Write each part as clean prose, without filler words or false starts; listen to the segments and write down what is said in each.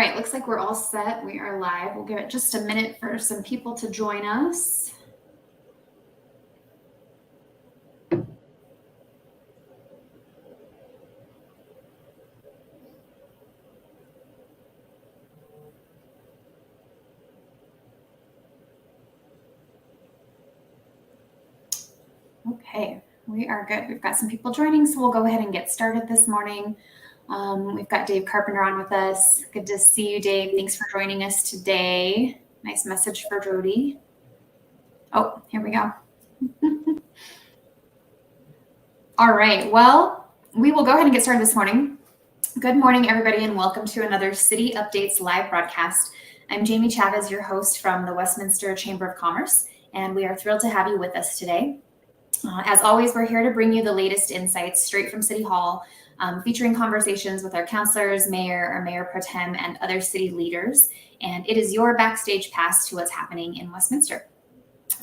right, looks like we're all set. We are live. We'll give it just a minute for some people to join us. Okay, we are good. We've got some people joining, so we'll go ahead and get started this morning. We've got Dave Carpenter on with us. Good to see you, Dave. Thanks for joining us today. Nice message for Jody. Oh, here we go. All right, well, we will go ahead and get started this morning. Good morning, everybody, and welcome to another City Updates live broadcast. I'm Jamie Chavez, your host from the Westminster Chamber of Commerce, and we are thrilled to have you with us today. As always, we're here to bring you the latest insights straight from City Hall, featuring conversations with our councilors, mayor, our mayor pro tem, and other city leaders. And it is your backstage pass to what's happening in Westminster.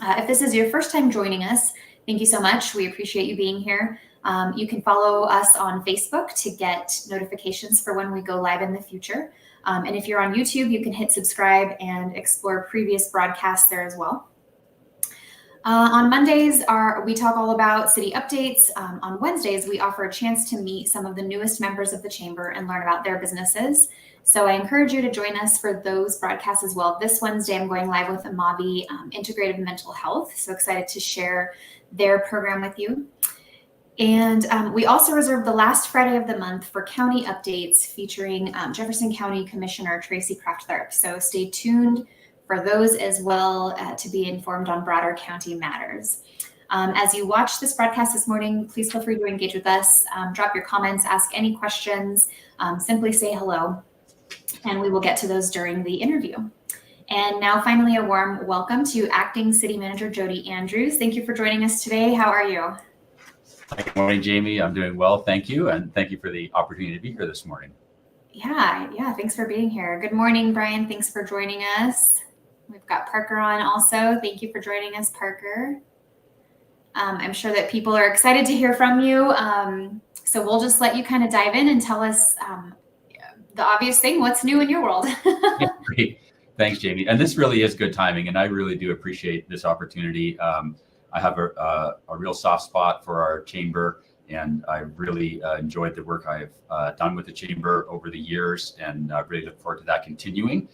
If this is your first time joining us, thank you so much. We appreciate you being here. You can follow us on Facebook to get notifications for when we go live in the future. And if you're on YouTube, you can hit subscribe and explore previous broadcasts there as well. On Mondays, we talk all about city updates. On Wednesdays, we offer a chance to meet some of the newest members of the chamber and learn about their businesses. So I encourage you to join us for those broadcasts as well. This Wednesday, I'm going live with Amavi Integrative Mental Health. So excited to share their program with you. And we also reserve the last Friday of the month for county updates featuring Jefferson County Commissioner Tracy Kraft-Tharp. So stay tuned for those as well to be informed on broader county matters. As you watch this broadcast this morning, please feel free to engage with us, drop your comments, ask any questions, simply say hello, and we will get to those during the interview. And now finally, a warm welcome to Acting City Manager Jody Andrews. Thank you for joining us today. How are you? Good morning, Jamie. I'm doing well, thank you. And thank you for the opportunity to be here this morning. Yeah, thanks for being here. Good morning, Brian. Thanks for joining us. We've got Parker on also. Thank you for joining us, Parker. I'm sure that people are excited to hear from you. So we'll just let you kind of dive in and tell us the obvious thing, what's new in your world. Yeah, great. Thanks, Jamie. And this really is good timing, and I really do appreciate this opportunity. I have a real soft spot for our chamber, and I really enjoyed the work I've done with the chamber over the years, and really look forward to that continuing.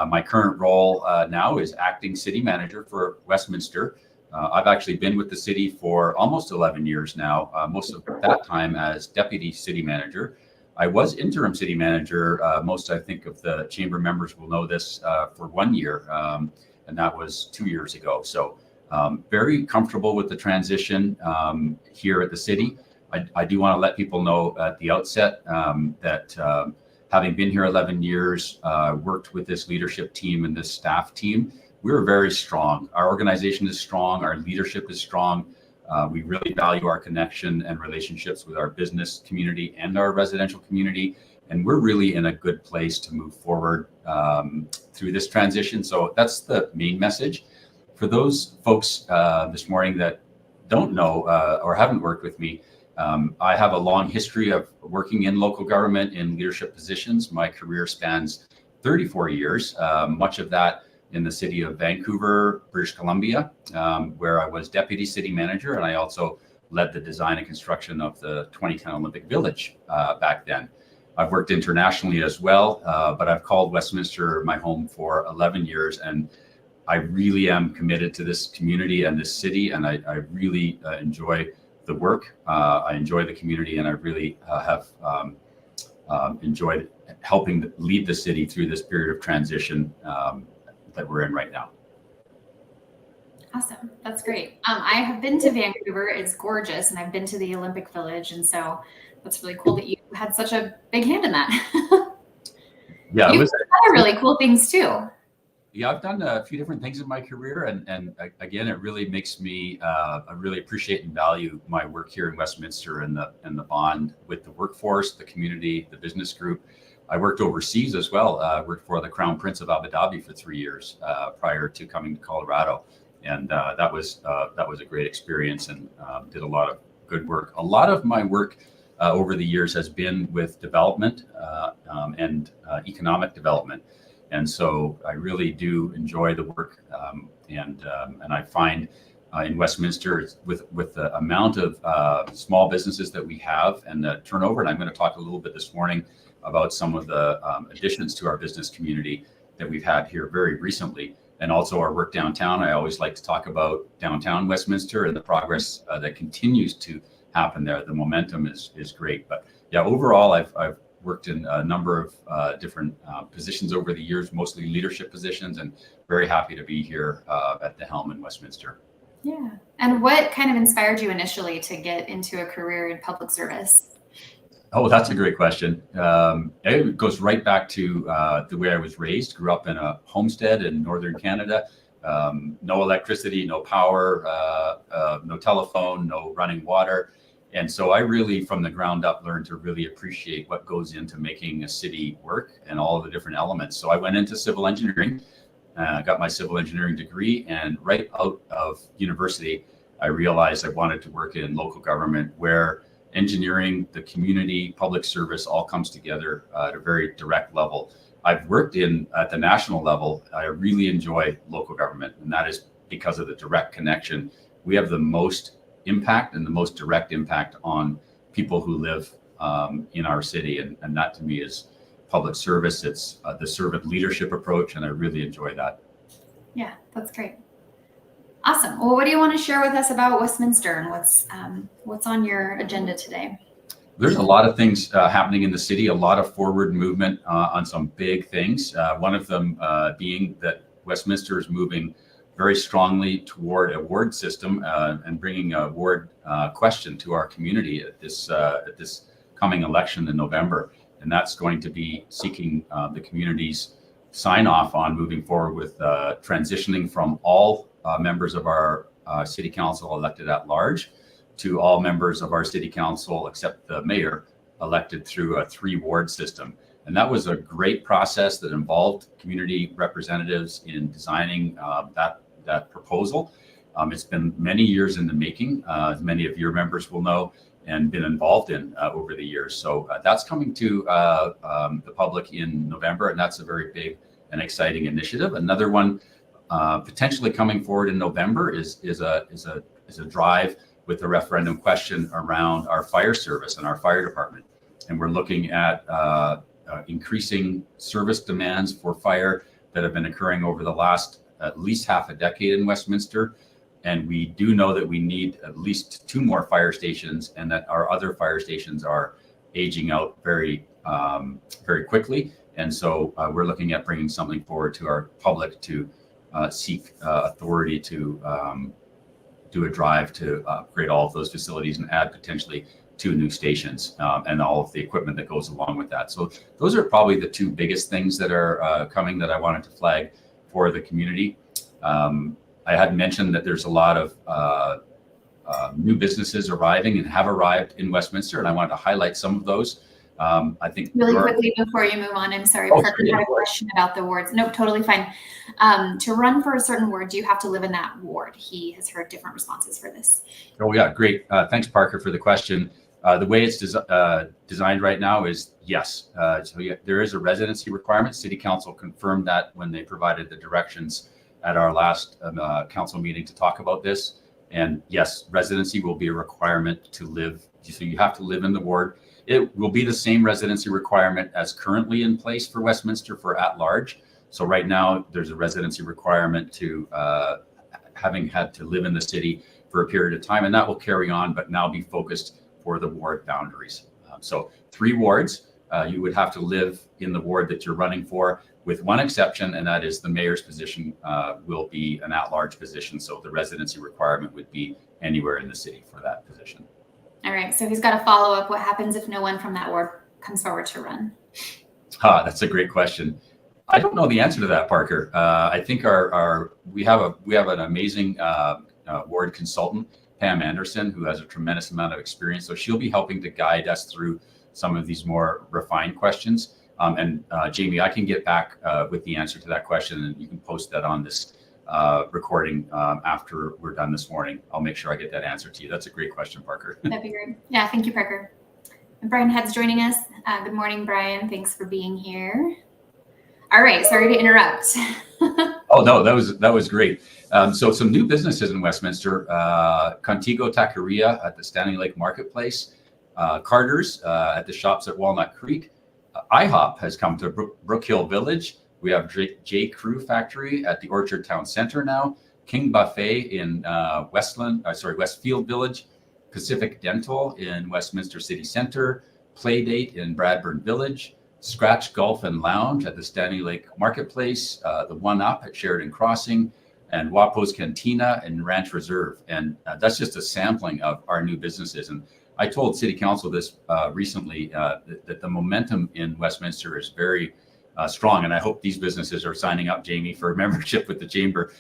My current role now is acting city manager for Westminster. I've actually been with the city for almost 11 years now, most of that time as deputy city manager. I was interim city manager. Most, I think, of the chamber members will know this for 1 year, and that was 2 years ago. So very comfortable with the transition here at the city. I do want to let people know at the outset that having been here 11 years, worked with this leadership team and this staff team, we're very strong. Our organization is strong. Our leadership is strong. We really value our connection and relationships with our business community and our residential community. And we're really in a good place to move forward through this transition. So that's the main message. For those folks this morning that don't know or haven't worked with me, I have a long history of working in local government in leadership positions. My career spans 34 years, much of that in the city of Vancouver, British Columbia, where I was deputy city manager, and I also led the design and construction of the 2010 Olympic Village back then. I've worked internationally as well, but I've called Westminster my home for 11 years, and I really am committed to this community and this city, and I really enjoy the work. I enjoy the community, and I really have enjoyed helping lead the city through this period of transition that we're in right now. Awesome. That's great. I have been to Vancouver. It's gorgeous. And I've been to the Olympic Village. And so that's really cool that you had such a big hand in that. Yeah, You've done other really cool things too. Yeah, I've done a few different things in my career. And again, it really makes me, I really appreciate and value my work here in Westminster and the bond with the workforce, the community, the business group. I worked overseas as well. I worked for the Crown Prince of Abu Dhabi for 3 years prior to coming to Colorado. And that was a great experience, and did a lot of good work. A lot of my work over the years has been with development and economic development. And so I really do enjoy the work, and I find in Westminster, with the amount of small businesses that we have and the turnover, and I'm going to talk a little bit this morning about some of the additions to our business community that we've had here very recently, and also our work downtown. I always like to talk about downtown Westminster and the progress that continues to happen there. The momentum is great. But yeah, overall, I've worked in a number of different positions over the years, mostly leadership positions, and very happy to be here at the helm in Westminster. Yeah. And what kind of inspired you initially to get into a career in public service? Oh, that's a great question. It goes right back to the way I was raised. Grew up in a homestead in northern Canada. No electricity, no power, no telephone, no running water. And so I really, from the ground up, learned to really appreciate what goes into making a city work and all of the different elements. So I went into civil engineering, got my civil engineering degree, and right out of university, I realized I wanted to work in local government where engineering, the community, public service all comes together at a very direct level. I've worked at the national level. I really enjoy local government, and that is because of the direct connection. We have the most impact and the most direct impact on people who live in our city, and that to me is public service. It's the servant leadership approach, and I really enjoy that. Yeah, that's great. Awesome. Well, what do you want to share with us about Westminster and what's on your agenda today? There's a lot of things happening in the city, a lot of forward movement on some big things. One of them being that Westminster is moving very strongly toward a ward system and bringing a ward question to our community at this coming election in November. And that's going to be seeking the community's sign off on moving forward with transitioning from all members of our city council elected at large to all members of our city council, except the mayor, elected through a 3-ward system. And that was a great process that involved community representatives in designing that proposal. It's been many years in the making, as many of your members will know, and been involved in over the years. So that's coming to the public in November, and that's a very big and exciting initiative. Another one potentially coming forward in November is a drive with a referendum question around our fire service and our fire department. And we're looking at increasing service demands for fire that have been occurring over the last at least half a decade in Westminster. And we do know that we need at least 2 more fire stations, and that our other fire stations are aging out very quickly. And so we're looking at bringing something forward to our public to seek authority to do a drive to upgrade all of those facilities and add potentially 2 new stations and all of the equipment that goes along with that. So those are probably the 2 biggest things that are coming that I wanted to flag for the community. I had mentioned that there's a lot of new businesses arriving and have arrived in Westminster, and I wanted to highlight some of those. I think really quickly before you move on, I'm sorry, Parker had a question about the wards. Nope, totally fine. To run for a certain ward, do you have to live in that ward? He has heard different responses for this. Oh yeah, great. Thanks, Parker, for the question. The way it's designed right now is yes. So yeah, there is a residency requirement. City Council confirmed that when they provided the directions at our last council meeting to talk about this. And yes, residency will be a requirement to live. So you have to live in the ward. It will be the same residency requirement as currently in place for Westminster for at large. So right now there's a residency requirement to having had to live in the city for a period of time, and that will carry on, but now be focused for the ward boundaries. So 3 wards, you would have to live in the ward that you're running for, with one exception, and that is the mayor's position will be an at-large position. So the residency requirement would be anywhere in the city for that position. All right, so he's got a follow-up. What happens if no one from that ward comes forward to run? That's a great question. I don't know the answer to that, Parker. I think we have an amazing ward consultant, Pam Anderson, who has a tremendous amount of experience. So she'll be helping to guide us through some of these more refined questions. And Jamie, I can get back with the answer to that question, and you can post that on this recording after we're done this morning. I'll make sure I get that answer to you. That's a great question, Parker. That'd be great. Yeah, thank you, Parker. Brian Head's joining us. Good morning, Brian. Thanks for being here. All right, sorry to interrupt. Oh no, that was great. So some new businesses in Westminster: Contigo Taqueria at the Stanley Lake Marketplace, Carter's at the shops at Walnut Creek. IHOP has come to Brook Hill Village. We have J. Crew Factory at the Orchard Town Center now. King Buffet in Westfield Village. Pacific Dental in Westminster City Center. Playdate in Bradburn Village. Scratch Golf and Lounge at the Stanley Lake Marketplace, the One Up at Sheridan Crossing, and Wapo's Cantina in Ranch Reserve. And that's just a sampling of our new businesses. And I told City Council this recently, that the momentum in Westminster is very strong. And I hope these businesses are signing up, Jamie, for membership with the Chamber,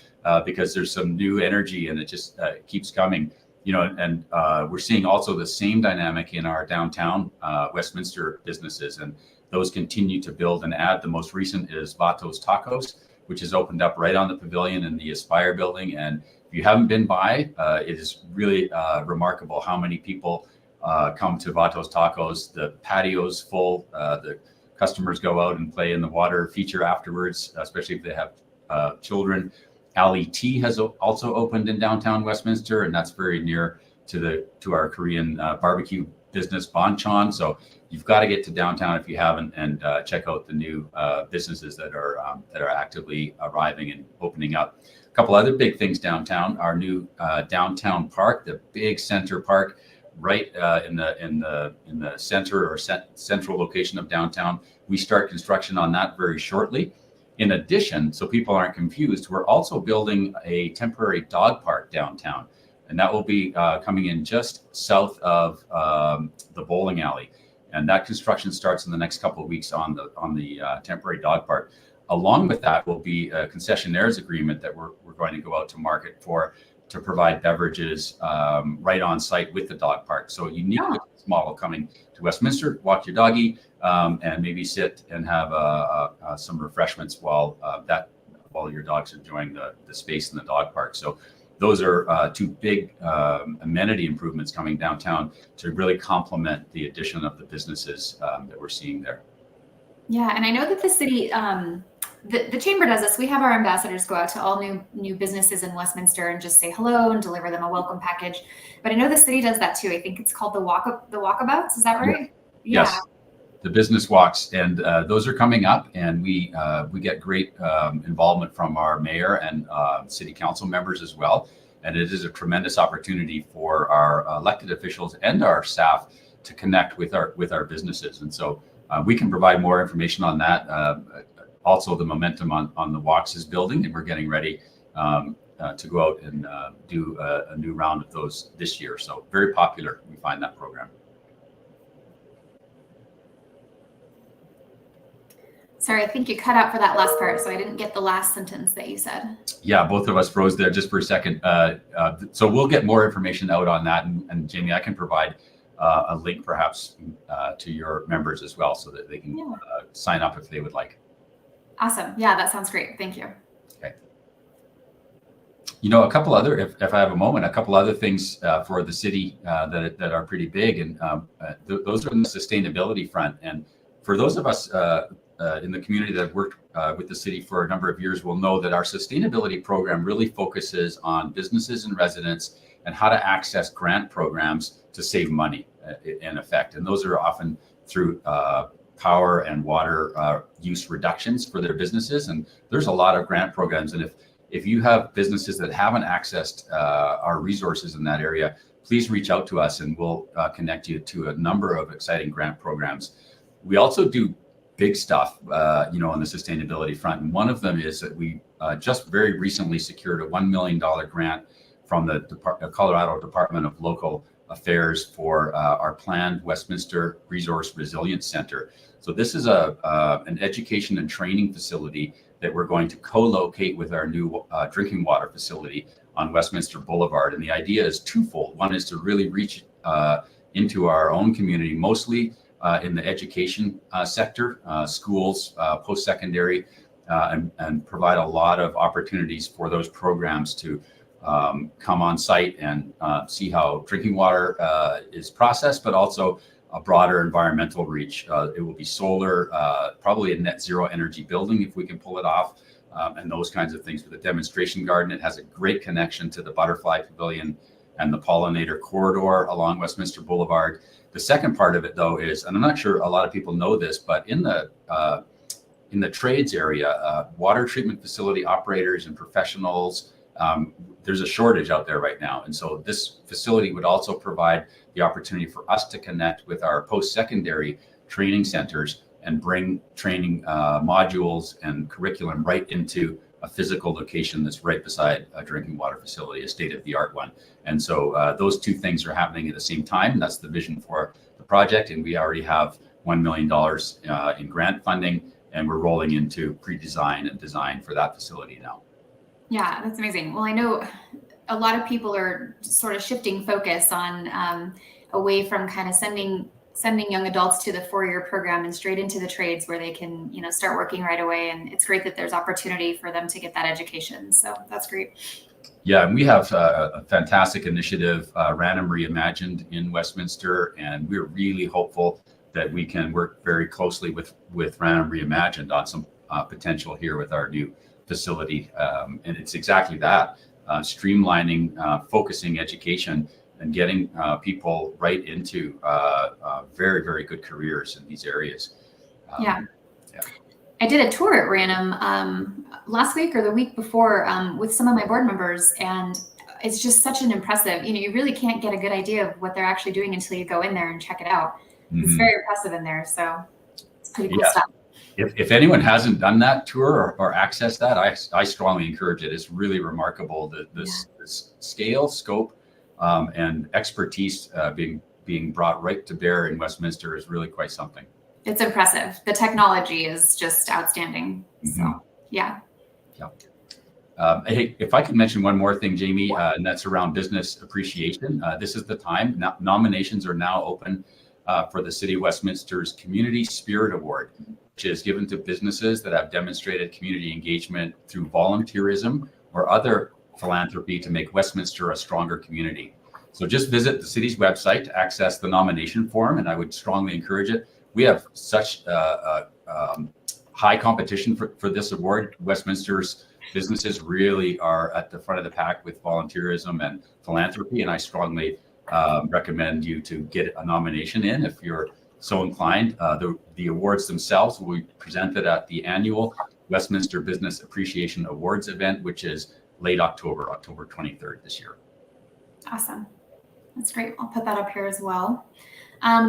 because there's some new energy and it just keeps coming. And we're seeing also the same dynamic in our downtown Westminster businesses. And those continue to build and add. The most recent is Vato's Tacos, which is opened up right on the pavilion in the Aspire building. And if you haven't been by, it is really remarkable how many people come to Vato's Tacos. The patio's full. The customers go out and play in the water feature afterwards, especially if they have children. Ali Tea has also opened in downtown Westminster, and that's very near to our Korean barbecue business, Bonchon. So you've got to get to downtown if you haven't, and check out the new businesses that are actively arriving and opening up. A couple other big things downtown: our new downtown park, the big center park, right in the center or central location of downtown. We start construction on that very shortly. In addition, so people aren't confused, we're also building a temporary dog park downtown, and that will be coming in just south of the bowling alley. And that construction starts in the next couple of weeks on the temporary dog park. Along with that will be a concessionaires agreement that we're going to go out to market for, to provide beverages right on site with the dog park. So unique business model coming to Westminster. Walk your doggy and maybe sit and have some refreshments while your dog's enjoying the space in the dog park. So those are two big amenity improvements coming downtown to really complement the addition of the businesses that we're seeing there. Yeah, and I know that the city, the Chamber does this. We have our ambassadors go out to all new businesses in Westminster and just say hello and deliver them a welcome package. But I know the city does that too. I think it's called the walkabouts. Is that right? Yeah. Yes. The business walks, and those are coming up, and we get great involvement from our mayor and city council members as well. And it is a tremendous opportunity for our elected officials and our staff to connect with our businesses. And so we can provide more information on that. Also, the momentum on the walks is building, and we're getting ready to go out and do a new round of those this year. So very popular, we find that program. Sorry, I think you cut out for that last part, so I didn't get the last sentence that you said. Yeah, both of us froze there just for a second. So we'll get more information out on that, and Jamie, I can provide a link perhaps to your members as well, so that they can sign up if they would like. Awesome. Yeah, that sounds great. Thank you. Okay. A couple other, if I have a moment, a couple other things for the city that are pretty big, and those are on the sustainability front. And for those of us in the community that have worked with the city for a number of years will know that our sustainability program really focuses on businesses and residents and how to access grant programs to save money in effect. And those are often through power and water use reductions for their businesses. And there's a lot of grant programs. And if you have businesses that haven't accessed our resources in that area, please reach out to us and we'll connect you to a number of exciting grant programs. We also do big stuff, on the sustainability front. And one of them is that we just very recently secured a $1 million grant from the Colorado Department of Local Affairs for our planned Westminster Resource Resilience Center. So this is an education and training facility that we're going to co-locate with our new drinking water facility on Westminster Boulevard. And the idea is twofold. One is to really reach into our own community, mostly in the education sector, schools, post-secondary, and provide a lot of opportunities for those programs to come on site and see how drinking water is processed, but also a broader environmental reach. It will be solar, probably a net zero energy building if we can pull it off, and those kinds of things. With a demonstration garden, it has a great connection to the butterfly pavilion and the pollinator corridor along Westminster Boulevard. The second part of it, though, is, and I'm not sure a lot of people know this, but in the trades area, water treatment facility operators and professionals, there's a shortage out there right now. And so this facility would also provide the opportunity for us to connect with our post-secondary training centers and bring training modules and curriculum right into a physical location that's right beside a drinking water facility, a state-of-the-art one. And so those two things are happening at the same time. That's the vision for the project. And we already have $1 million in grant funding, and we're rolling into pre-design and design for that facility now. Yeah, that's amazing. Well, I know a lot of people are sort of shifting focus on away from kind of sending young adults to the 4-year program and straight into the trades where they can, start working right away. And it's great that there's opportunity for them to get that education. So that's great. Yeah, and we have a fantastic initiative, Random Reimagined in Westminster, and we're really hopeful that we can work very closely with Random Reimagined on some potential here with our new facility. And it's exactly that, streamlining, focusing education and getting people right into very, very good careers in these areas. Yeah. I did a tour at Random last week or the week before with some of my board members, and it's just such an impressive, you really can't get a good idea of what they're actually doing until you go in there and check it out. Mm-hmm. It's very impressive in there. So it's pretty cool stuff. If anyone hasn't done that tour or accessed that, I strongly encourage it. It's really remarkable. This scale, scope, and expertise being brought right to bear in Westminster is really quite something. It's impressive. The technology is just outstanding. Mm-hmm. So, yeah. Hey, if I could mention one more thing, Jamie, and that's around business appreciation. This is the time. Nominations are now open for the City of Westminster's Community Spirit Award, which is given to businesses that have demonstrated community engagement through volunteerism or other philanthropy to make Westminster a stronger community. So just visit the city's website to access the nomination form, and I would strongly encourage it. We have such high competition for this award. Westminster's businesses really are at the front of the pack with volunteerism and philanthropy, and I strongly recommend you to get a nomination in if you're so inclined. The awards themselves will be presented at the annual Westminster Business Appreciation Awards event, which is late October 23rd this year. Awesome. That's great. I'll put that up here as well.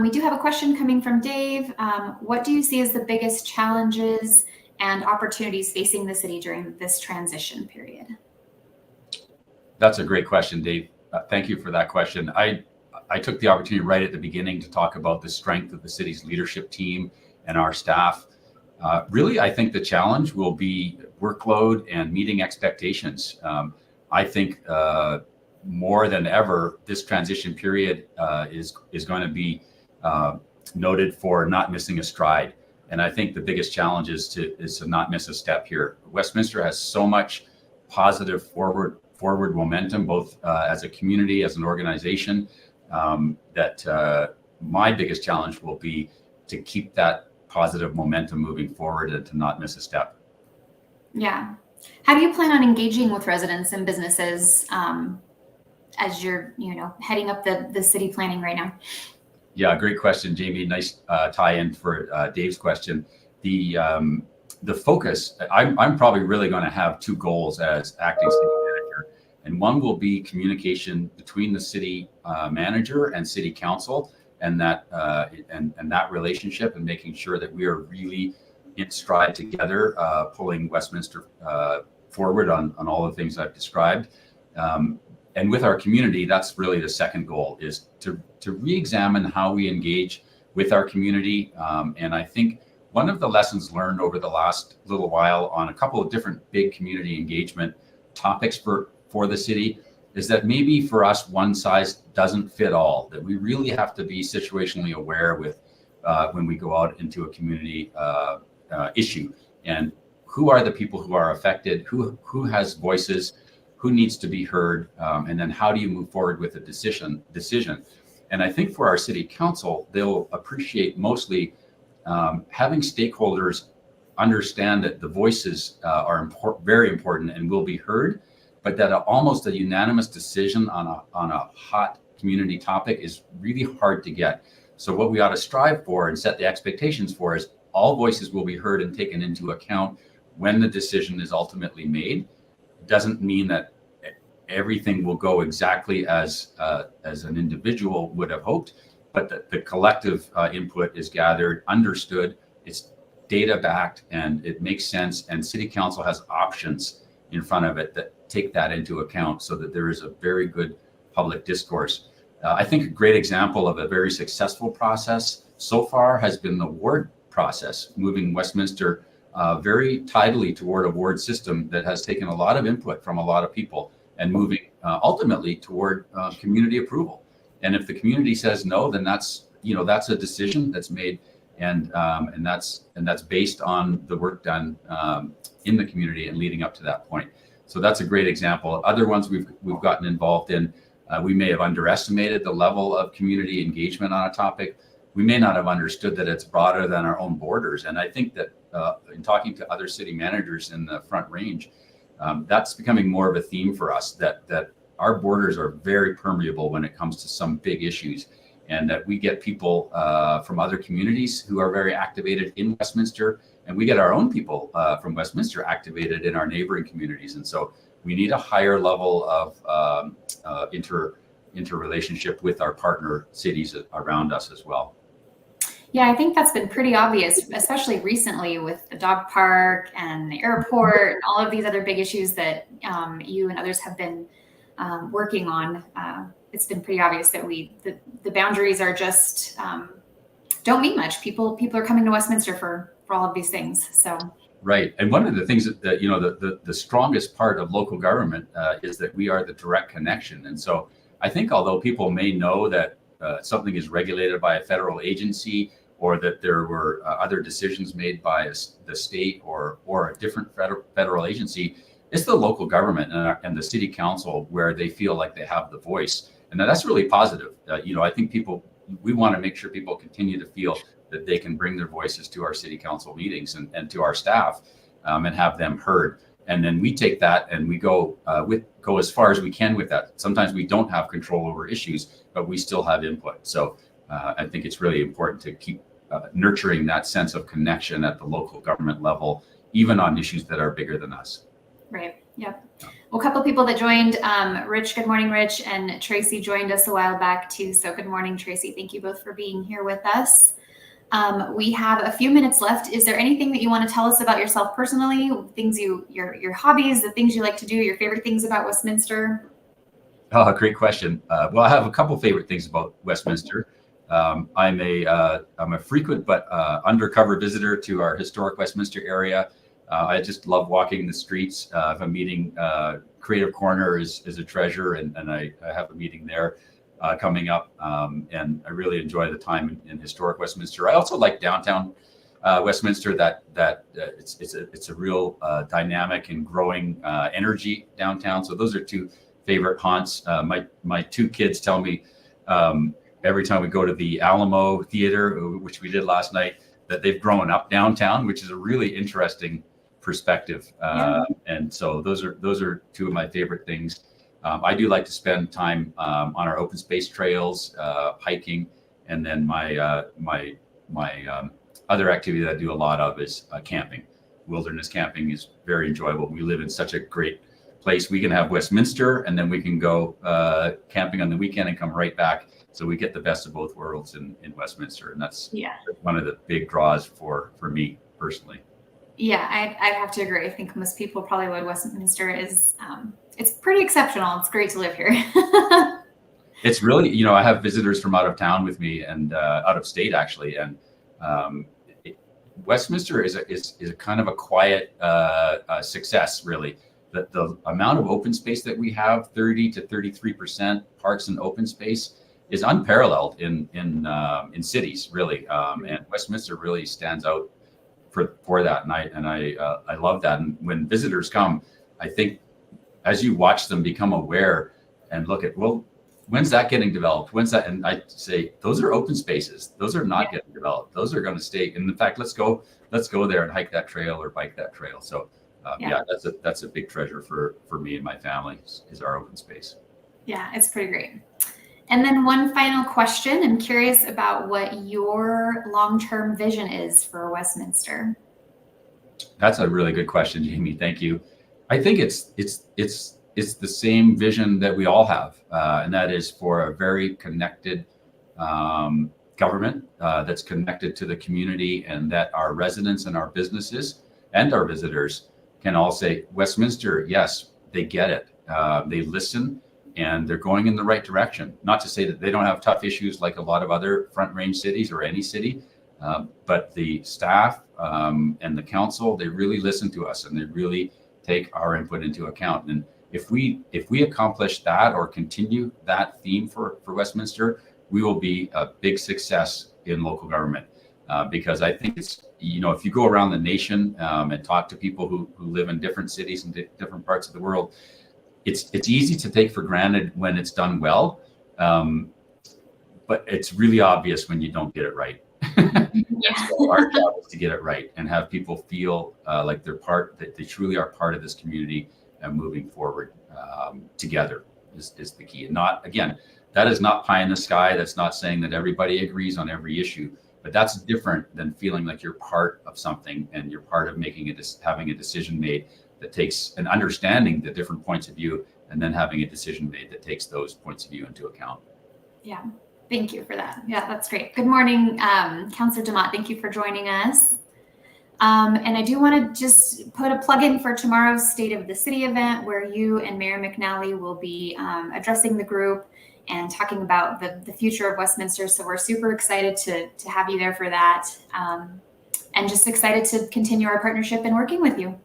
We do have a question coming from Dave. What do you see as the biggest challenges and opportunities facing the city during this transition period? That's a great question, Dave. Thank you for that question. I took the opportunity right at the beginning to talk about the strength of the city's leadership team and our staff. Really, I think the challenge will be workload and meeting expectations. I think more than ever, this transition period is going to be noted for not missing a stride. And I think the biggest challenge is to not miss a step here. Westminster has so much positive forward momentum, both as a community, as an organization, that my biggest challenge will be to keep that positive momentum moving forward and to not miss a step. Yeah. How do you plan on engaging with residents and businesses as you're, heading up the city planning right now? Yeah, great question, Jamie. Nice tie-in for Dave's question. The focus, I'm probably really going to have two goals as acting city manager, and one will be communication between the city manager and city council, and that relationship, and making sure that we are really in stride together, pulling Westminster forward on all the things I've described. And with our community, that's really the second goal, is to re-examine how we engage with our community. And I think one of the lessons learned over the last little while on a couple of different big community engagement topics for the city is that maybe for us, one size doesn't fit all, that we really have to be situationally aware with when we go out into a community issue, and who are the people who are affected, who has voices, who needs to be heard, and then how do you move forward with a decision. And I think for our city council, they'll appreciate mostly having stakeholders understand that the voices are very important and will be heard, but that almost a unanimous decision on a hot community topic is really hard to get. So what we ought to strive for and set the expectations for is all voices will be heard and taken into account when the decision is ultimately made. It doesn't mean that everything will go exactly as an individual would have hoped, but the collective input is gathered, understood, it's data backed, and it makes sense. And city council has options in front of it that take that into account so that there is a very good public discourse. I think a great example of a very successful process so far has been the ward process, moving Westminster very tidily toward a ward system that has taken a lot of input from a lot of people and moving ultimately toward community approval. And if the community says no, then that's a decision that's made, and that's based on the work done in the community and leading up to that point. So that's a great example. Other ones we've gotten involved in, we may have underestimated the level of community engagement on a topic. We may not have understood that it's broader than our own borders. And I think that in talking to other city managers in the Front Range, that's becoming more of a theme for us, that our borders are very permeable when it comes to some big issues, and that we get people from other communities who are very activated in Westminster, and we get our own people from Westminster activated in our neighboring communities. And so we need a higher level of interrelationship with our partner cities around us as well. Yeah, I think that's been pretty obvious, especially recently with the dog park and the airport and all of these other big issues that you and others have been working on. It's been pretty obvious that the boundaries are just don't mean much. People are coming to Westminster for all of these things. So right, and one of the things that the strongest part of local government is that we are the direct connection. And so I think although people may know that something is regulated by a federal agency, or that there were other decisions made by the state or a different federal agency, it's the local government and the city council where they feel like they have the voice. And that's really positive. I think we want to make sure people continue to feel that they can bring their voices to our city council meetings and to our staff and have them heard. And then we take that and we go as far as we can with that. Sometimes we don't have control over issues, but we still have input. So I think it's really important to keep nurturing that sense of connection at the local government level, even on issues that are bigger than us. Right. Yep. Well, a couple of people that joined, Rich, good morning, Rich, and Tracy joined us a while back too. So good morning, Tracy. Thank you both for being here with us. We have a few minutes left. Is there anything that you want to tell us about yourself personally? Things your hobbies, the things you like to do, your favorite things about Westminster? Oh, great question. Well, I have a couple favorite things about Westminster. I'm a frequent but undercover visitor to our historic Westminster area. I just love walking the streets. If I'm meeting Creative Corner is a treasure, and I have a meeting there coming up, and I really enjoy the time in historic Westminster. I also like downtown Westminster. That it's a real dynamic and growing energy downtown. So those are two favorite haunts. My two kids tell me every time we go to the Alamo Theater, which we did last night, that they've grown up downtown, which is a really interesting perspective. And so those are two of my favorite things. I do like to spend time on our open space trails, hiking, and then my other activity that I do a lot of is camping. Wilderness camping is very enjoyable. We live in such a great place. We can have Westminster, and then we can go camping on the weekend and come right back. So we get the best of both worlds in Westminster, and that's one of the big draws for me personally. Yeah, I'd have to agree. I think most people probably would. Westminster is it's pretty exceptional. It's great to live here. It's really, I have visitors from out of town with me and out of state actually, and Westminster is a kind of a quiet success really. The amount of open space that we have, 30 to 33% parks and open space, is unparalleled in cities really, and Westminster really stands out for that, and I love that. And when visitors come, I think as you watch them become aware and look at, well, when's that getting developed? When's that? And I say, those are open spaces. Those are not getting developed. Those are going to stay. And in fact, let's go there and hike that trail or bike that trail. So that's a big treasure for me and my family is our open space. Yeah, it's pretty great. And then one final question. I'm curious about what your long-term vision is for Westminster. That's a really good question, Jamie. Thank you. I think it's the same vision that we all have, and that is for a very connected government that's connected to the community, and that our residents and our businesses and our visitors can all say, Westminster, yes, they get it. They listen, and they're going in the right direction. Not to say that they don't have tough issues like a lot of other Front Range cities or any city, but the staff and the council, they really listen to us and they really take our input into account. And if we accomplish that or continue that theme for Westminster, we will be a big success in local government. Because I think it's, if you go around the nation and talk to people who live in different cities and different parts of the world, it's easy to take for granted when it's done well, but it's really obvious when you don't get it right. So our job is to get it right and have people feel like that they truly are part of this community and moving forward together is the key. And not, again, that is not pie in the sky. That's not saying that everybody agrees on every issue, but that's different than feeling like you're part of something and you're part of having a decision made that takes an understanding the different points of view and then having a decision made that takes those points of view into account. Yeah. Thank you for that. Yeah, that's great. Good morning, Councillor Demott. Thank you for joining us. And I do want to just put a plug in for tomorrow's State of the City event where you and Mayor McNally will be addressing the group and talking about the future of Westminster. So we're super excited to have you there for that, and just excited to continue our partnership and working with you.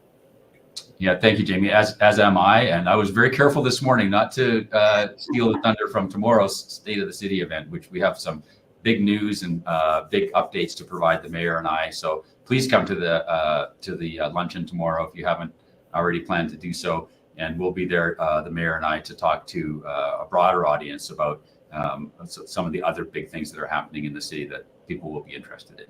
Yeah, thank you, Jamie. As am I, and I was very careful this morning not to steal the thunder from tomorrow's State of the City event, which we have some big news and big updates to provide the mayor and I. So please come to the luncheon tomorrow if you haven't already planned to do so, and we'll be there, the mayor and I, to talk to a broader audience about some of the other big things that are happening in the city that people will be interested in.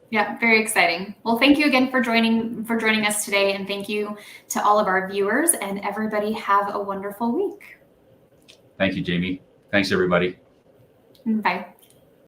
Yeah, very exciting. Well, thank you again for joining us today, and thank you to all of our viewers, and everybody have a wonderful week. Thank you, Jamie. Thanks, everybody. Bye.